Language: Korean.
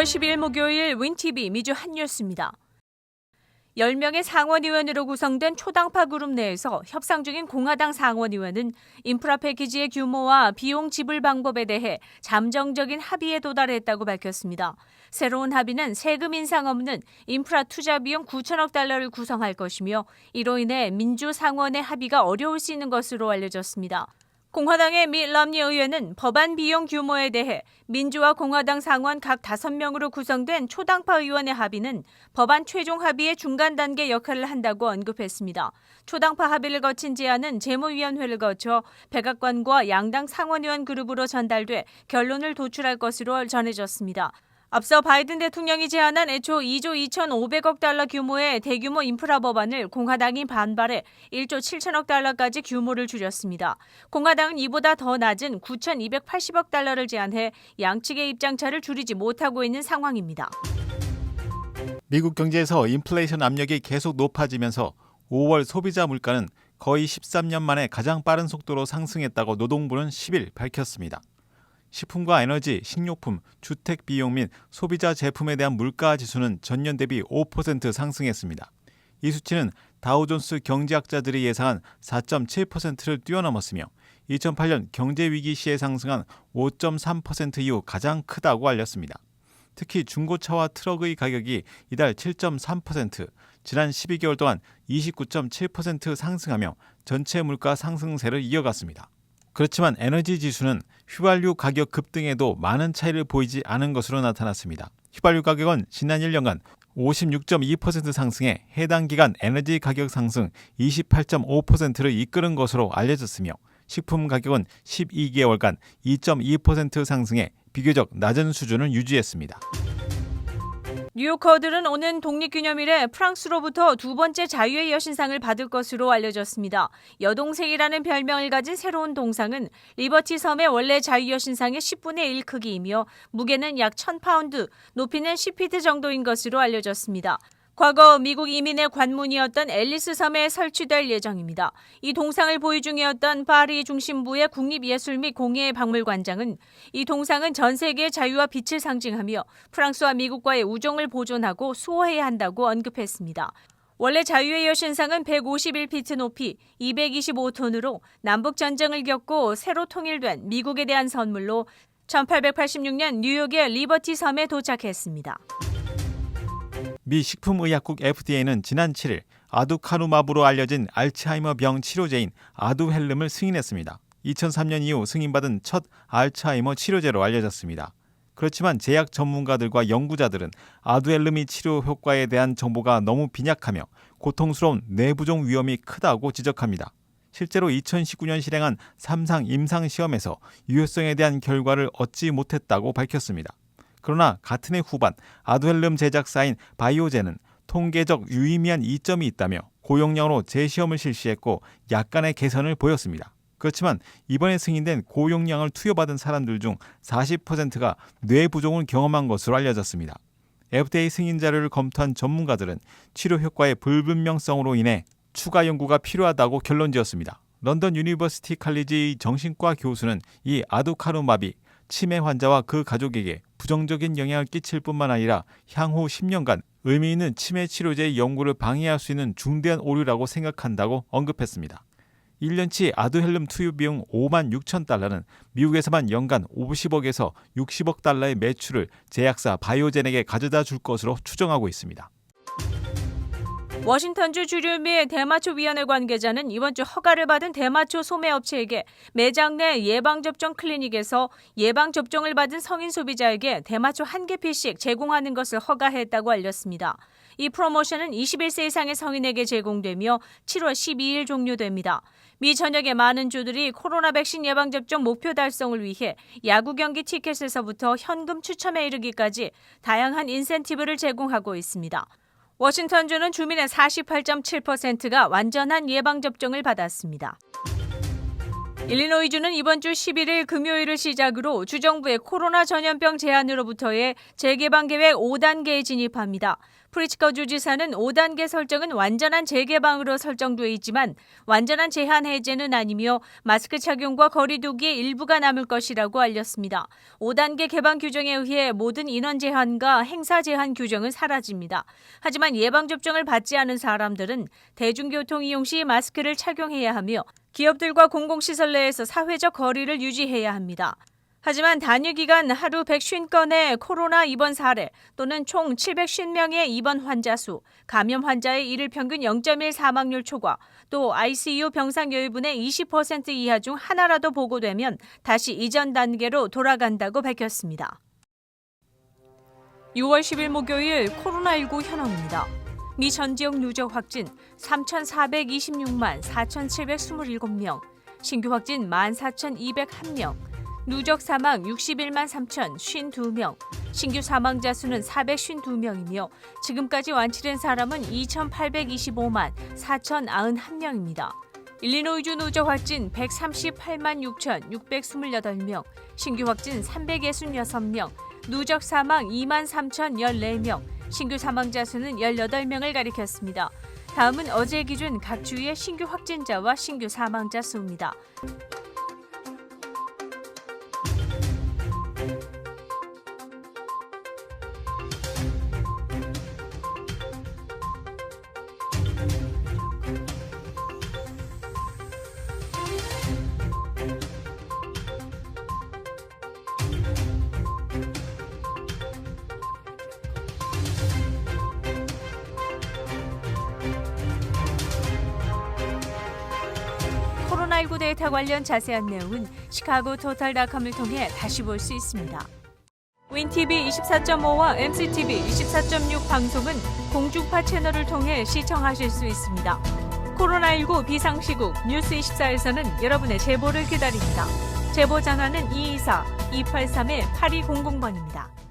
10일 목요일 윈TV 미주 핫뉴스입니다. 10명의 상원의원으로 구성된 초당파 그룹 내에서 협상 중인 공화당 상원의원은 인프라 패키지의 규모와 비용 지불 방법에 대해 잠정적인 합의에 도달했다고 밝혔습니다. 새로운 합의는 세금 인상 없는 인프라 투자 비용 9천억 달러를 구성할 것이며 이로 인해 민주 상원의 합의가 어려울 수 있는 것으로 알려졌습니다. 공화당의 밋 럼니 의원은 법안 비용 규모에 대해 민주와 공화당 상원 각 5명으로 구성된 초당파 의원의 합의는 법안 최종 합의의 중간 단계 역할을 한다고 언급했습니다. 초당파 합의를 거친 제안은 재무위원회를 거쳐 백악관과 양당 상원의원 그룹으로 전달돼 결론을 도출할 것으로 전해졌습니다. 앞서 바이든 대통령이 제안한 애초 2조 2,500억 달러 규모의 대규모 인프라 법안을 공화당이 반발해 1조 7천억 달러까지 규모를 줄였습니다. 공화당은 이보다 더 낮은 9,280억 달러를 제안해 양측의 입장차를 줄이지 못하고 있는 상황입니다. 미국 경제에서 인플레이션 압력이 계속 높아지면서 5월 소비자 물가는 거의 13년 만에 가장 빠른 속도로 상승했다고 노동부는 10일 밝혔습니다. 식품과 에너지, 식료품, 주택 비용 및 소비자 제품에 대한 물가 지수는 전년 대비 5% 상승했습니다. 이 수치는 다우존스 경제학자들이 예상한 4.7%를 뛰어넘었으며 2008년 경제위기 시에 상승한 5.3% 이후 가장 크다고 알렸습니다. 특히 중고차와 트럭의 가격이 이달 7.3%, 지난 12개월 동안 29.7% 상승하며 전체 물가 상승세를 이어갔습니다. 그렇지만 에너지 지수는 휘발유 가격 급등에도 많은 차이를 보이지 않은 것으로 나타났습니다. 휘발유 가격은 지난 1년간 56.2% 상승해 해당 기간 에너지 가격 상승 28.5%를 이끄는 것으로 알려졌으며 식품 가격은 12개월간 2.2% 상승해 비교적 낮은 수준을 유지했습니다. 뉴요커들은 오는 독립기념일에 프랑스로부터 두 번째 자유의 여신상을 받을 것으로 알려졌습니다. 여동생이라는 별명을 가진 새로운 동상은 리버티 섬의 원래 자유여신상의 10분의 1 크기이며 무게는 약 1,000파운드, 높이는 10피트 정도인 것으로 알려졌습니다. 과거 미국 이민의 관문이었던 앨리스 섬에 설치될 예정입니다. 이 동상을 보유 중이었던 파리 중심부의 국립예술 및 공예박물관장은 이 동상은 전 세계의 자유와 빛을 상징하며 프랑스와 미국과의 우정을 보존하고 수호해야 한다고 언급했습니다. 원래 자유의 여신상은 151피트 높이 225톤으로 남북전쟁을 겪고 새로 통일된 미국에 대한 선물로 1886년 뉴욕의 리버티 섬에 도착했습니다. 미 식품의약국 FDA는 지난 7일 아두카누마브로 알려진 알츠하이머 병 치료제인 아두헬름을 승인했습니다. 2003년 이후 승인받은 첫 알츠하이머 치료제로 알려졌습니다. 그렇지만 제약 전문가들과 연구자들은 아두헬름이 치료 효과에 대한 정보가 너무 빈약하며 고통스러운 뇌부종 위험이 크다고 지적합니다. 실제로 2019년 실행한 3상 임상시험에서 유효성에 대한 결과를 얻지 못했다고 밝혔습니다. 그러나 같은 해 후반 아두헬름 제작사인 바이오젠은 통계적 유의미한 이점이 있다며 고용량으로 재시험을 실시했고 약간의 개선을 보였습니다. 그렇지만 이번에 승인된 고용량을 투여받은 사람들 중 40%가 뇌부종을 경험한 것으로 알려졌습니다. FDA 승인 자료를 검토한 전문가들은 치료 효과의 불분명성으로 인해 추가 연구가 필요하다고 결론지었습니다. 런던 유니버시티 칼리지 정신과 교수는 이 아두카누마비 치매 환자와 그 가족에게 부정적인 영향을 끼칠 뿐만 아니라 향후 10년간 의미 있는 치매 치료제의 연구를 방해할 수 있는 중대한 오류라고 생각한다고 언급했습니다. 1년치 아두헬름 투여 비용 5만 6천 달러는 미국에서만 연간 50억에서 60억 달러의 매출을 제약사 바이오젠에게 가져다 줄 것으로 추정하고 있습니다. 워싱턴주 주류 및 대마초 위원회 관계자는 이번 주 허가를 받은 대마초 소매업체에게 매장 내 예방접종 클리닉에서 예방접종을 받은 성인 소비자에게 대마초 1개피씩 제공하는 것을 허가했다고 알렸습니다. 이 프로모션은 21세 이상의 성인에게 제공되며 7월 12일 종료됩니다. 미 전역의 많은 주들이 코로나 백신 예방접종 목표 달성을 위해 야구 경기 티켓에서부터 현금 추첨에 이르기까지 다양한 인센티브를 제공하고 있습니다. 워싱턴주는 주민의 48.7%가 완전한 예방접종을 받았습니다. 일리노이주는 이번 주 11일 금요일을 시작으로 주정부의 코로나 전염병 제한으로부터의 재개방 계획 5단계에 진입합니다. 프리츠커 주지사는 5단계 설정은 완전한 재개방으로 설정돼 있지만 완전한 제한 해제는 아니며 마스크 착용과 거리 두기의 일부가 남을 것이라고 알렸습니다. 5단계 개방 규정에 의해 모든 인원 제한과 행사 제한 규정은 사라집니다. 하지만 예방접종을 받지 않은 사람들은 대중교통 이용 시 마스크를 착용해야 하며 기업들과 공공시설 내에서 사회적 거리를 유지해야 합니다. 하지만 단위 기간 하루 150건의 코로나 입원 사례 또는 총 750명의 입원 환자 수, 감염 환자의 일일 평균 0.1 사망률 초과, 또 ICU 병상 여유분의 20% 이하 중 하나라도 보고되면 다시 이전 단계로 돌아간다고 밝혔습니다. 6월 10일 목요일 코로나19 현황입니다. 미 전 지역 누적 확진 3,426만 4,727명, 신규 확진 14,201명, 누적 사망 61만 3,052명, 신규 사망자 수는 452명이며 지금까지 완치된 사람은 2,825만 4,091명입니다. 일리노이주 누적 확진 138만 6,628명, 신규 확진 366명, 누적 사망 2만 3,014명, 신규 사망자 수는 18명을 가리켰습니다. 다음은 어제 기준 각 주의 신규 확진자와 신규 사망자 수입니다. 코로나19 데이터 관련 자세한 내용은 시카고토탈닷컴을 통해 다시 볼 수 있습니다. 윈TV 24.5와 MCTV 24.6 방송은 공중파 채널을 통해 시청하실 수 있습니다. 코로나19 비상시국 뉴스24에서는 여러분의 제보를 기다립니다. 제보 전화는 224-283-8200번입니다.